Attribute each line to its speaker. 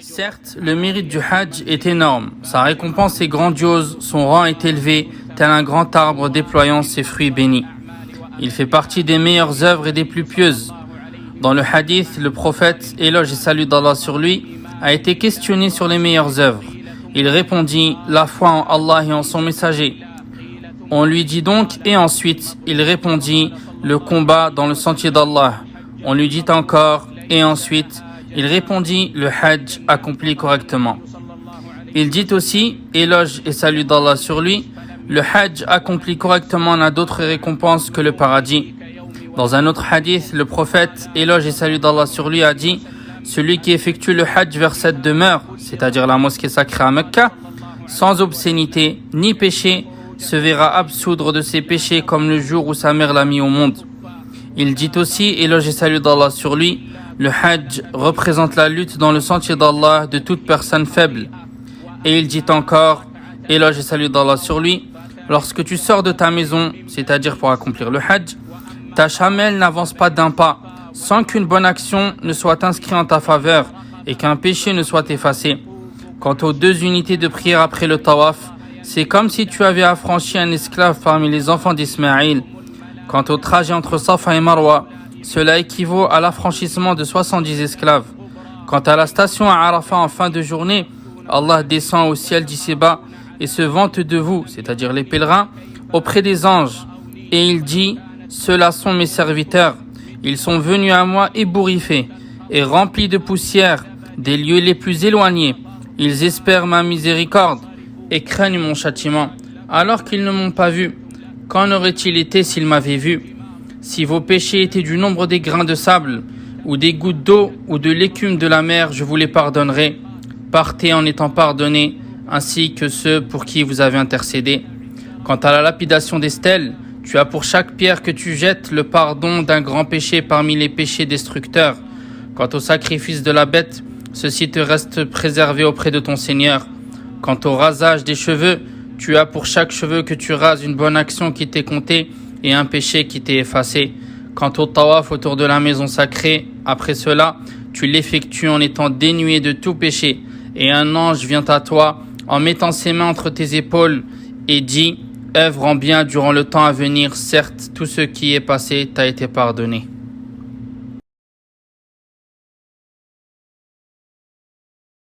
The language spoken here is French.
Speaker 1: Certes, le mérite du Hajj est énorme, sa récompense est grandiose, son rang est élevé, tel un grand arbre déployant ses fruits bénis. Il fait partie des meilleures œuvres et des plus pieuses. Dans le hadith, le prophète, éloge et salut d'Allah sur lui, a été questionné sur les meilleures œuvres. Il répondit, la foi en Allah et en son messager. On lui dit donc, et ensuite, il répondit, le combat dans le sentier d'Allah. On lui dit encore, et ensuite, il répondit, le Hajj accompli correctement. Il dit aussi, éloge et salut d'Allah sur lui, le Hajj accompli correctement n'a d'autre récompense que le paradis. Dans un autre hadith, le prophète, éloge et salut d'Allah sur lui, a dit, celui qui effectue le Hajj vers cette demeure, c'est-à-dire la mosquée sacrée à Mecca, sans obscénité ni péché, se verra absoudre de ses péchés comme le jour où sa mère l'a mis au monde. Il dit aussi, éloge et salut d'Allah sur lui, le Hajj représente la lutte dans le sentier d'Allah de toute personne faible. Et il dit encore, éloge et salut d'Allah sur lui, lorsque tu sors de ta maison, c'est-à-dire pour accomplir le Hajj, ta chamelle n'avance pas d'un pas, sans qu'une bonne action ne soit inscrite en ta faveur et qu'un péché ne soit effacé. Quant aux 2 unités de prière après le tawaf, c'est comme si tu avais affranchi un esclave parmi les enfants d'Ismaïl. Quant au trajet entre Safa et Marwa, cela équivaut à l'affranchissement de 70 esclaves. Quant à la station à Arafat en fin de journée, Allah descend au ciel d'ici-bas et se vante de vous, c'est-à-dire les pèlerins, auprès des anges. Et il dit, ceux-là sont mes serviteurs. Ils sont venus à moi ébouriffés et remplis de poussière des lieux les plus éloignés. Ils espèrent ma miséricorde et craignent mon châtiment, alors qu'ils ne m'ont pas vu. Qu'en aurait-il été s'ils m'avaient vu? Si vos péchés étaient du nombre des grains de sable, ou des gouttes d'eau, ou de l'écume de la mer, je vous les pardonnerai. Partez en étant pardonnés, ainsi que ceux pour qui vous avez intercédé. Quant à la lapidation des stèles, tu as pour chaque pierre que tu jettes le pardon d'un grand péché parmi les péchés destructeurs. Quant au sacrifice de la bête, ceci te reste préservé auprès de ton Seigneur. Quant au rasage des cheveux, tu as pour chaque cheveu que tu rases une bonne action qui t'est comptée et un péché qui t'est effacé. Quant au tawaf autour de la maison sacrée, après cela, tu l'effectues en étant dénué de tout péché. Et un ange vient à toi en mettant ses mains entre tes épaules et dit « œuvre en bien durant le temps à venir, certes, tout ce qui est passé t'a été pardonné ».